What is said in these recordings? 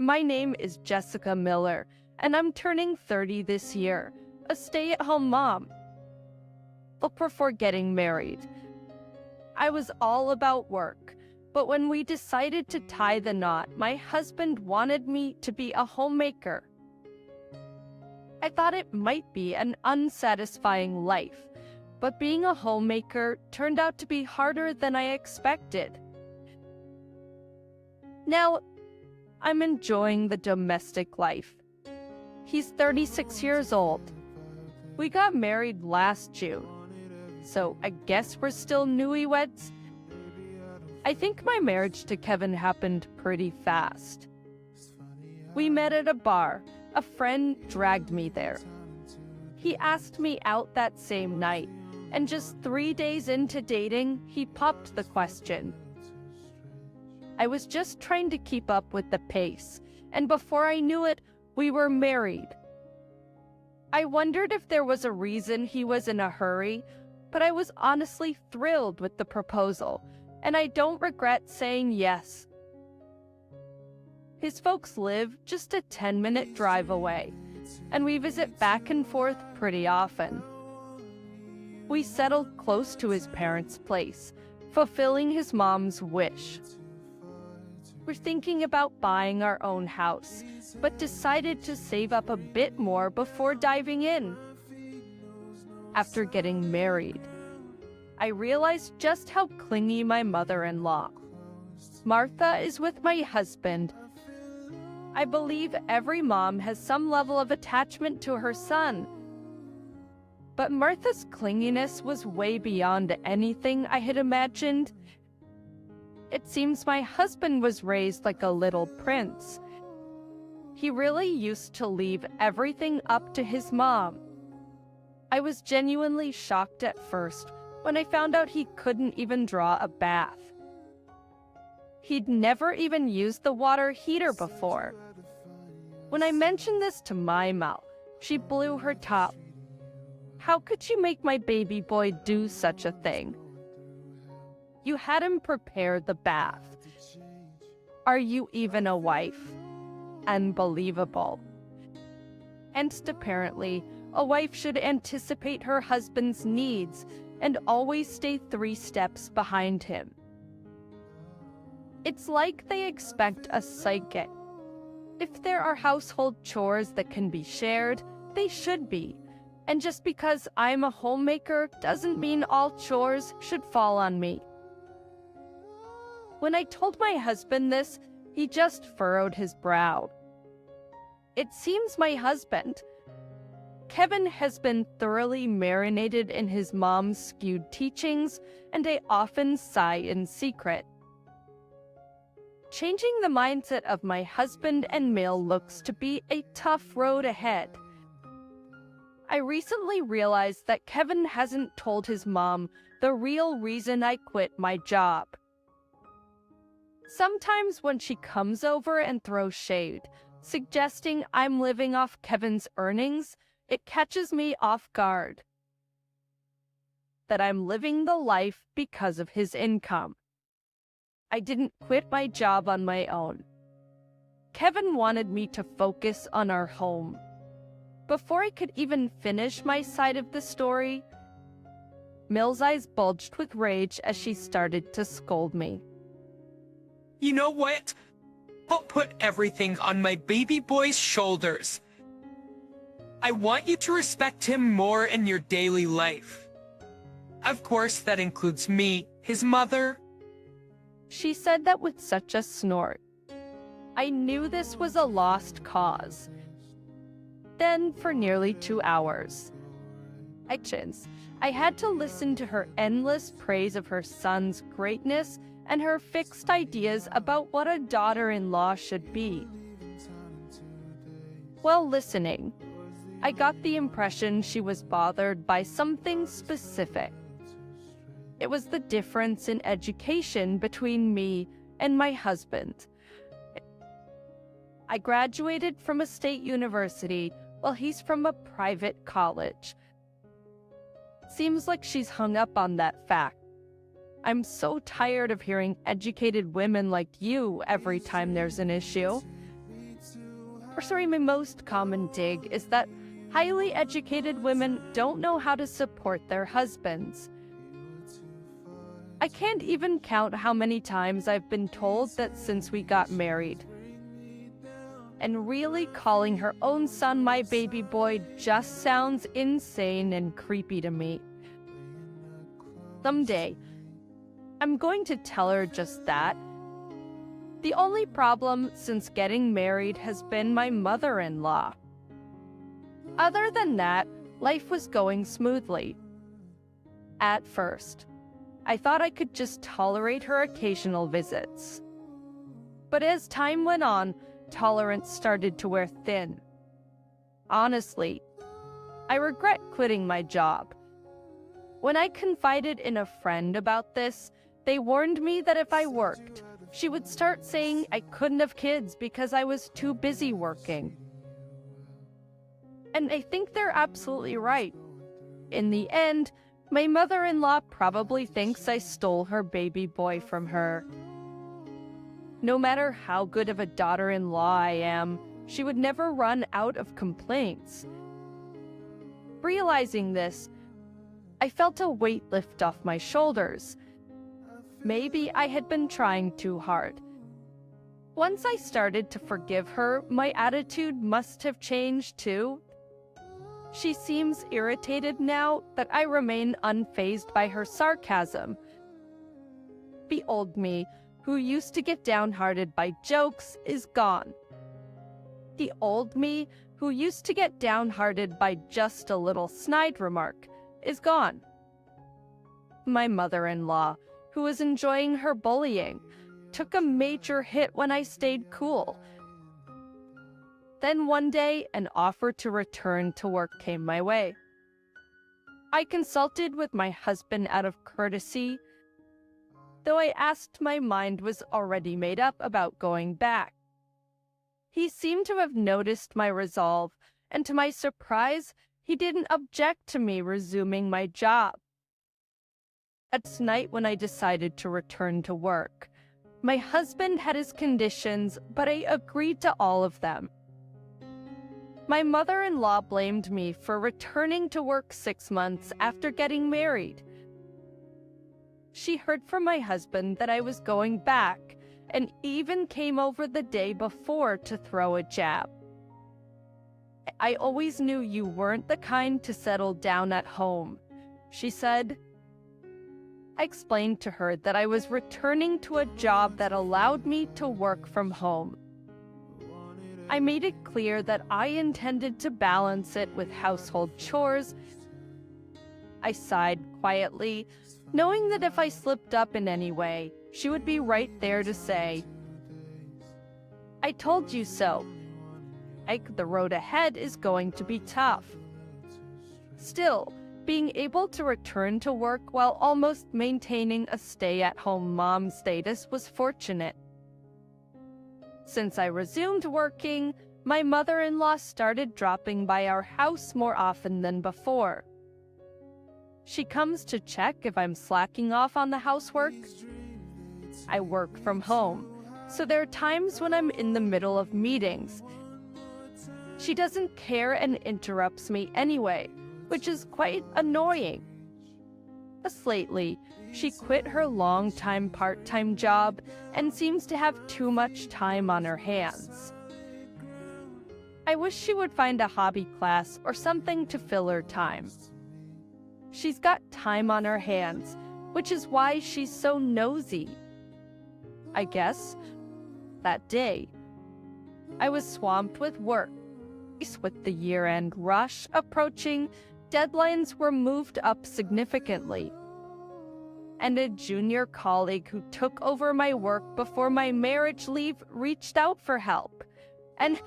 My name is Jessica Miller, and I'm turning 30 this year, a stay-at-home mom. But before getting married, I was all about work, but when we decided to tie the knot, my husband wanted me to be a homemaker. I thought it might be an unsatisfying life, but being a homemaker turned out to be harder than I expected. Now, I'm enjoying the domestic life. He's 36 years old. We got married last June, so I guess we're still newlyweds. I think my marriage to Kevin happened pretty fast. We met at a bar. A friend dragged me there. He asked me out that same night, and just 3 days into dating, he popped the question. I was just trying to keep up with the pace, and before I knew it, we were married. I wondered if there was a reason he was in a hurry, but I was honestly thrilled with the proposal, and I don't regret saying yes. His folks live just a 10-minute drive away, and we visit back and forth pretty often. We settled close to his parents' place, fulfilling his mom's wish. We're thinking about buying our own house, but decided to save up a bit more before diving in. After getting married, I realized just how clingy my mother-in-law. Martha is with my husband. I believe every mom has some level of attachment to her son. But Martha's clinginess was way beyond anything I had imagined. It seems my husband was raised like a little prince. He really used to leave everything up to his mom. I was genuinely shocked at first when I found out he couldn't even draw a bath. He'd never even used the water heater before. When I mentioned this to my mom, she blew her top. How could you make my baby boy do such a thing? You had him prepare the bath. Are you even a wife? Unbelievable. And apparently, a wife should anticipate her husband's needs and always stay 3 steps behind him. It's like they expect a psychic. If there are household chores that can be shared, they should be. And just because I'm a homemaker doesn't mean all chores should fall on me. When I told my husband this, he just furrowed his brow. It seems my husband, Kevin, has been thoroughly marinated in his mom's skewed teachings, and I often sigh in secret. Changing the mindset of my husband and Mill looks to be a tough road ahead. I recently realized that Kevin hasn't told his mom the real reason I quit my job. Sometimes when she comes over and throws shade, suggesting I'm living off Kevin's earnings, it catches me off guard. That I'm living the life because of his income. I didn't quit my job on my own. Kevin wanted me to focus on our home. Before I could even finish my side of the story, Mill's eyes bulged with rage as she started to scold me. You know what? I'll put everything on my baby boy's shoulders. I want you to respect him more in your daily life. Of course, that includes me, his mother. She said that with such a snort. I knew this was a lost cause. Then, for nearly 2 hours, I had to listen to her endless praise of her son's greatness and her fixed ideas about what a daughter-in-law should be. While listening, I got the impression she was bothered by something specific. It was the difference in education between me and my husband. I graduated from a state university while he's from a private college. Seems like she's hung up on that fact. I'm so tired of hearing educated women like you every time there's an issue. My most common dig is that highly educated women don't know how to support their husbands. I can't even count how many times I've been told that since we got married. And really calling her own son my baby boy just sounds insane and creepy to me. Someday, I'm going to tell her just that. The only problem since getting married has been my mother-in-law. Other than that, life was going smoothly. At first, I thought I could just tolerate her occasional visits. But as time went on, tolerance started to wear thin. Honestly, I regret quitting my job. When I confided in a friend about this, they warned me that if I worked, she would start saying I couldn't have kids because I was too busy working. And I think they're absolutely right. In the end, my mother-in-law probably thinks I stole her baby boy from her. No matter how good of a daughter-in-law I am, she would never run out of complaints. Realizing this, I felt a weight lift off my shoulders. Maybe I had been trying too hard. Once I started to forgive her, my attitude must have changed too. She seems irritated now that I remain unfazed by her sarcasm. The old me, who used to get downhearted by jokes, is gone. The old me, who used to get downhearted by just a little snide remark, is gone. My mother-in-law, who was enjoying her bullying, took a major hit when I stayed cool. Then one day, an offer to return to work came my way. I consulted with my husband out of courtesy, though I asked my mind was already made up about going back. He seemed to have noticed my resolve, and to my surprise, he didn't object to me resuming my job. At night when I decided to return to work, my husband had his conditions, but I agreed to all of them. My mother-in-law blamed me for returning to work 6 months after getting married. She heard from my husband that I was going back and even came over the day before to throw a jab. I always knew you weren't the kind to settle down at home, she said. I explained to her that I was returning to a job that allowed me to work from home. I made it clear that I intended to balance it with household chores. I sighed quietly, knowing that if I slipped up in any way, she would be right there to say, "I told you so. The road ahead is going to be tough." Still, being able to return to work while almost maintaining a stay-at-home mom status was fortunate. Since I resumed working, my mother-in-law started dropping by our house more often than before. She comes to check if I'm slacking off on the housework. I work from home, so there are times when I'm in the middle of meetings. She doesn't care and interrupts me anyway, which is quite annoying. Thus lately, she quit her long-time part-time job and seems to have too much time on her hands. I wish she would find a hobby class or something to fill her time. She's got time on her hands, which is why she's so nosy. I guess that day, I was swamped with work. With the year-end rush approaching, deadlines were moved up significantly. And a junior colleague who took over my work before my marriage leave reached out for help. And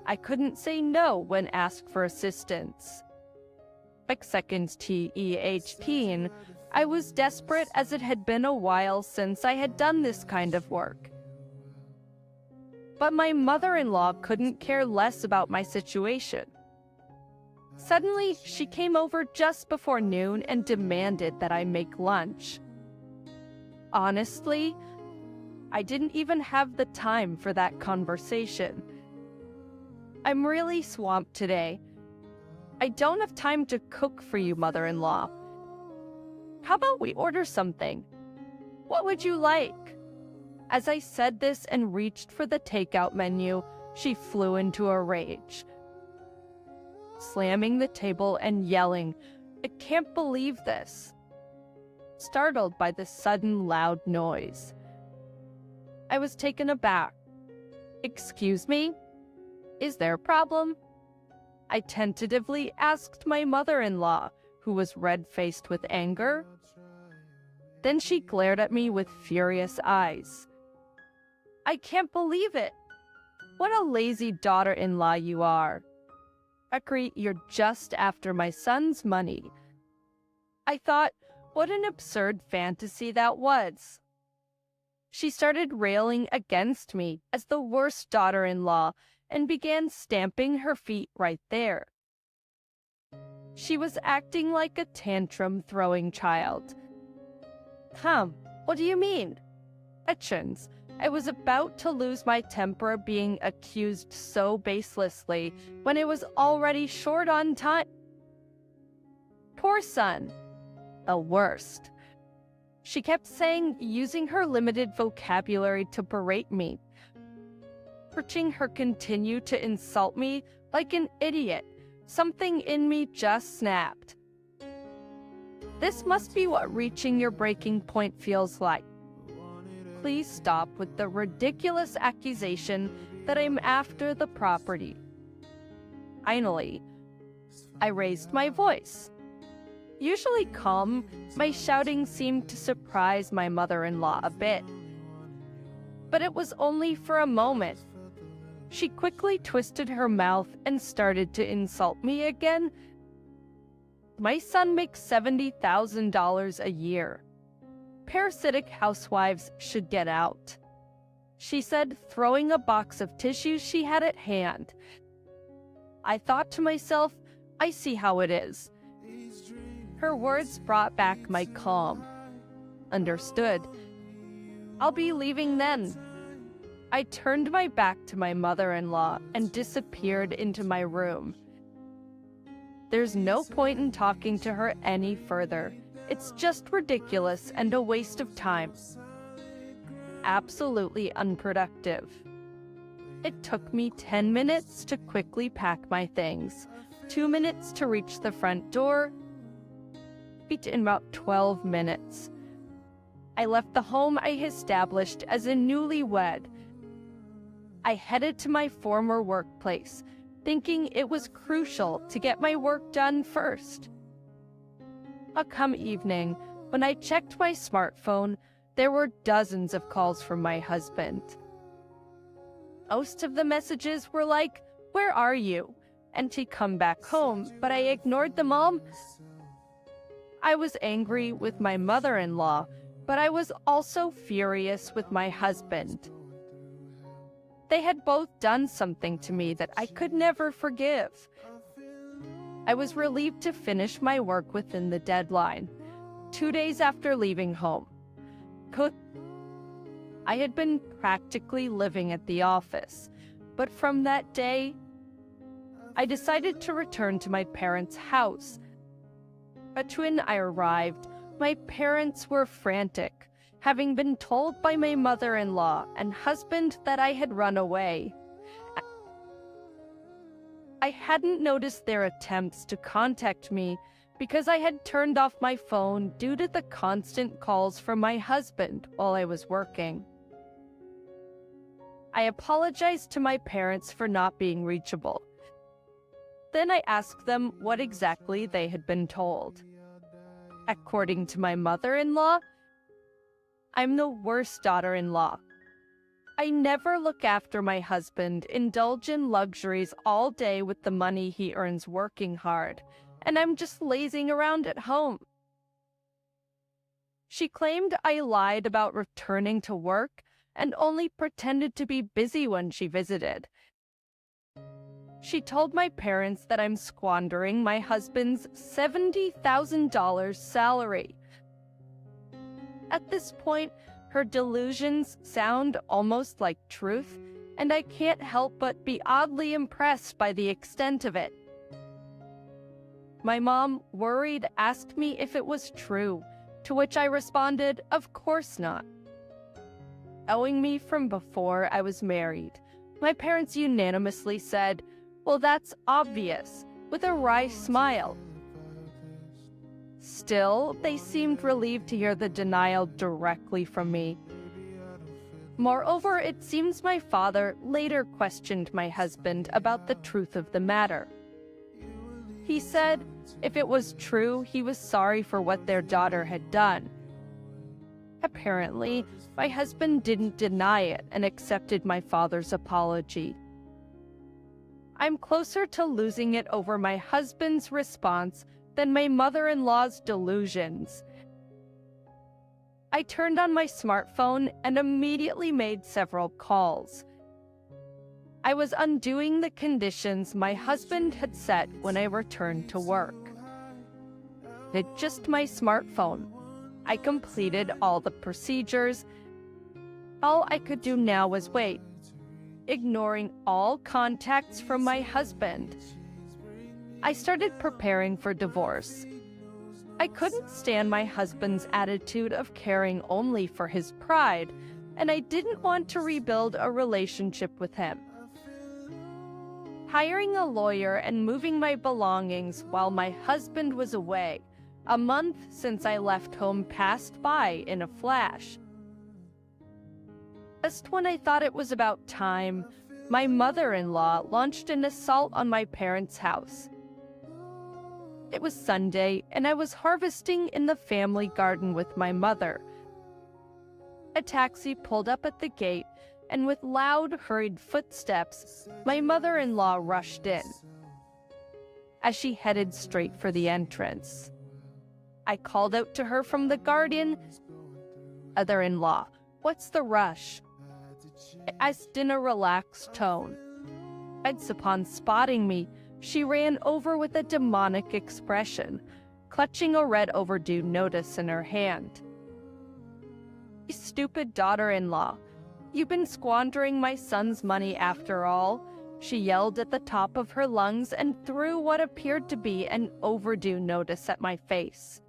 I couldn't say no when asked for assistance. Like seconds TEHPing, I was desperate as it had been a while since I had done this kind of work. But my mother-in-law couldn't care less about my situation. Suddenly, she came over just before noon and demanded that I make lunch. Honestly, I didn't even have the time for that conversation, I'm really swamped today. I don't have time to cook for you, mother-in-law. How about we order something? What would you like? As I said this and reached for the takeout menu, she flew into a rage, slamming the table and yelling, "I can't believe this!" Startled by the sudden loud noise, I was taken aback. "Excuse me? Is there a problem?" I tentatively asked my mother-in-law, who was red-faced with anger. Then she glared at me with furious eyes. "I can't believe it! What a lazy daughter-in-law you are! Akri, you're just after my son's money." I thought, what an absurd fantasy that was. She started railing against me as the worst daughter-in-law and began stamping her feet right there. She was acting like a tantrum-throwing child. What do you mean? Etchins, I was about to lose my temper being accused so baselessly when it was already short on time. Poor son. The worst. She kept saying, using her limited vocabulary to berate me. Watching her continue to insult me like an idiot, something in me just snapped. This must be what reaching your breaking point feels like. Please stop with the ridiculous accusation that I'm after the property. Finally, I raised my voice. Usually calm, my shouting seemed to surprise my mother-in-law a bit. But it was only for a moment. She quickly twisted her mouth and started to insult me again. My son makes $70,000 a year. Parasitic housewives should get out, she said, throwing a box of tissues she had at hand. I thought to myself, I see how it is. Her words brought back my calm. Understood. I'll be leaving then. I turned my back to my mother-in-law and disappeared into my room. There's no point in talking to her any further. It's just ridiculous and a waste of time. Absolutely unproductive. It took me 10 minutes to quickly pack my things, 2 minutes to reach the front door, in about 12 minutes. I left the home I established as a newlywed. I headed to my former workplace, thinking it was crucial to get my work done first. Come evening, when I checked my smartphone, there were dozens of calls from my husband. Most of the messages were like, "Where are you?" and to come back home, but I ignored them all. I was angry with my mother-in-law, but I was also furious with my husband. They had both done something to me that I could never forgive. I was relieved to finish my work within the deadline, 2 days after leaving home. I had been practically living at the office, but from that day, I decided to return to my parents' house. But when I arrived, my parents were frantic, having been told by my mother-in-law and husband that I had run away. I hadn't noticed their attempts to contact me because I had turned off my phone due to the constant calls from my husband while I was working. I apologized to my parents for not being reachable. Then I asked them what exactly they had been told. According to my mother-in-law, I'm the worst daughter-in-law. I never look after my husband, indulge in luxuries all day with the money he earns working hard, and I'm just lazing around at home. She claimed I lied about returning to work and only pretended to be busy when she visited. She told my parents that I'm squandering my husband's $70,000 salary. At this point, her delusions sound almost like truth, and I can't help but be oddly impressed by the extent of it. My mom, worried, asked me if it was true, to which I responded, of course not. Knowing me from before I was married, my parents unanimously said, well, that's obvious, with a wry smile. Still, they seemed relieved to hear the denial directly from me. Moreover, it seems my father later questioned my husband about the truth of the matter. He said if it was true, he was sorry for what their daughter had done. Apparently, my husband didn't deny it and accepted my father's apology. I'm closer to losing it over my husband's response than my mother-in-law's delusions. I turned on my smartphone and immediately made several calls. I was undoing the conditions my husband had set when I returned to work. With just my smartphone, I completed all the procedures. All I could do now was wait, ignoring all contacts from my husband. I started preparing for divorce. I couldn't stand my husband's attitude of caring only for his pride, and I didn't want to rebuild a relationship with him. Hiring a lawyer and moving my belongings while my husband was away, a month since I left home, passed by in a flash. Just when I thought it was about time, my mother-in-law launched an assault on my parents' house. It was Sunday, and I was harvesting in the family garden with my mother. A taxi pulled up at the gate, and with loud, hurried footsteps, my mother-in-law rushed in. As she headed straight for the entrance, I called out to her from the garden, "Mother-in-law, what's the rush?" I asked in a relaxed tone. Upon spotting me, she ran over with a demonic expression, clutching a red overdue notice in her hand. "You stupid daughter-in-law, you've been squandering my son's money after all," she yelled at the top of her lungs and threw what appeared to be an overdue notice at my face.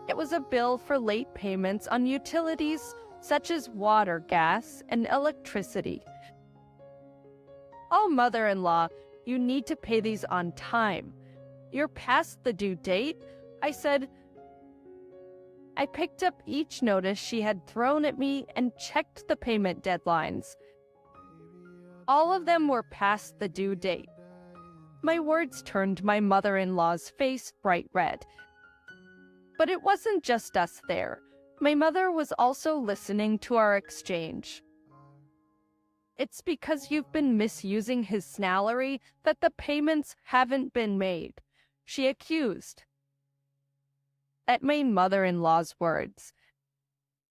It was a bill for late payments on utilities such as water, gas, and electricity. "Oh, mother-in-law, you need to pay these on time. You're past the due date," I said. I picked up each notice she had thrown at me and checked the payment deadlines. All of them were past the due date. My words turned my mother-in-law's face bright red. But it wasn't just us there. My mother was also listening to our exchange. "It's because you've been misusing his salary that the payments haven't been made," she accused. At my mother-in-law's words,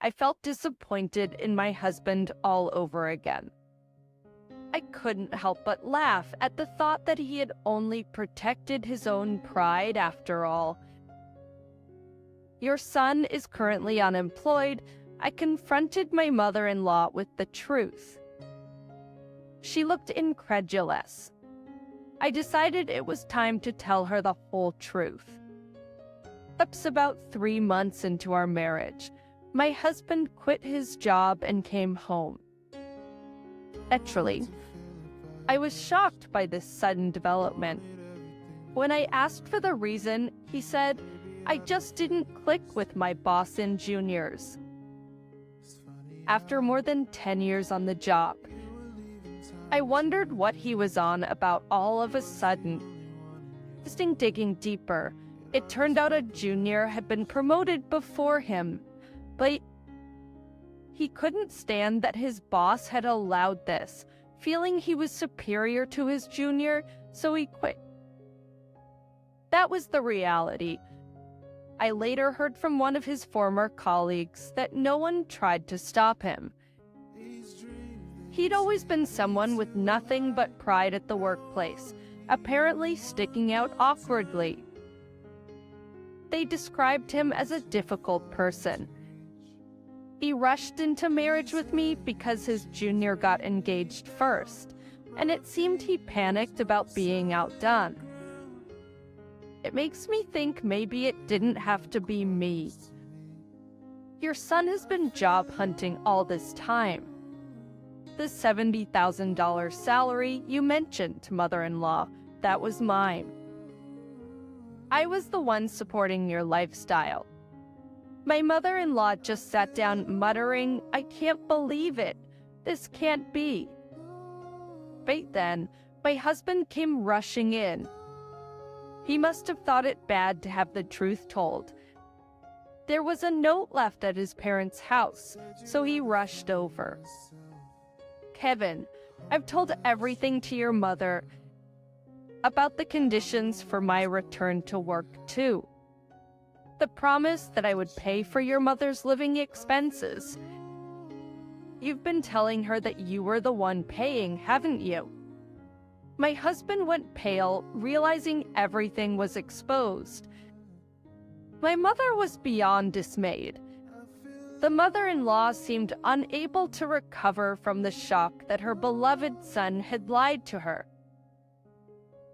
I felt disappointed in my husband all over again. I couldn't help but laugh at the thought that he had only protected his own pride after all. "Your son is currently unemployed," I confronted my mother-in-law with the truth. She looked incredulous. I decided it was time to tell her the whole truth. Perhaps about 3 months into our marriage, my husband quit his job and came home. Naturally, I was shocked by this sudden development. When I asked for the reason, he said, "I just didn't click with my boss in juniors." After more than 10 years on the job, I wondered what he was on about all of a sudden. Digging deeper, it turned out a junior had been promoted before him, but he couldn't stand that his boss had allowed this, feeling he was superior to his junior, so he quit. That was the reality. I later heard from one of his former colleagues that no one tried to stop him. He'd always been someone with nothing but pride at the workplace, apparently sticking out awkwardly. They described him as a difficult person. He rushed into marriage with me because his junior got engaged first, and it seemed he panicked about being outdone. It makes me think maybe it didn't have to be me. Your son has been job hunting all this time. The $70,000 salary you mentioned, mother-in-law, that was mine. I was the one supporting your lifestyle. My mother-in-law just sat down muttering, "I can't believe it. This can't be." Right then, my husband came rushing in. He must have thought it bad to have the truth told. There was a note left at his parents' house, so he rushed over. "Kevin, I've told everything to your mother about the conditions for my return to work, too. The promise that I would pay for your mother's living expenses. You've been telling her that you were the one paying, haven't you?" My husband went pale, realizing everything was exposed. My mother was beyond dismayed. The mother-in-law seemed unable to recover from the shock that her beloved son had lied to her.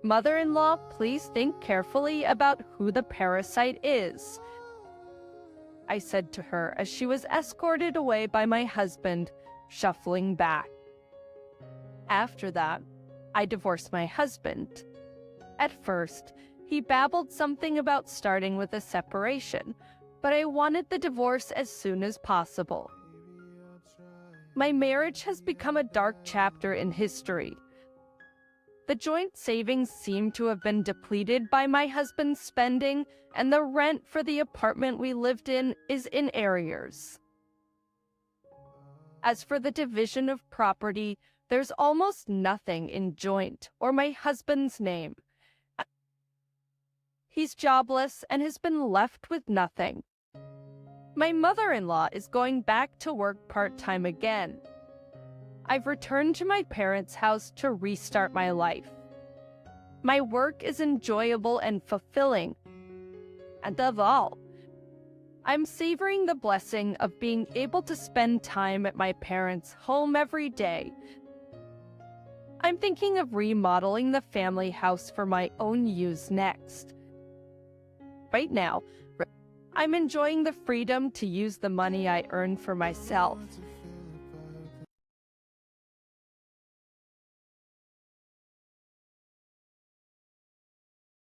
"Mother-in-law, please think carefully about who the parasite is," I said to her as she was escorted away by my husband, shuffling back. After that, I divorced my husband. At first, he babbled something about starting with a separation, but I wanted the divorce as soon as possible. My marriage has become a dark chapter in history. The joint savings seem to have been depleted by my husband's spending, and the rent for the apartment we lived in is in arrears. As for the division of property, there's almost nothing in joint or my husband's name. He's jobless and has been left with nothing. My mother-in-law is going back to work part-time again. I've returned to my parents' house to restart my life. My work is enjoyable and fulfilling. And above all, I'm savoring the blessing of being able to spend time at my parents' home every day. I'm thinking of remodeling the family house for my own use next. Right now, I'm enjoying the freedom to use the money I earn for myself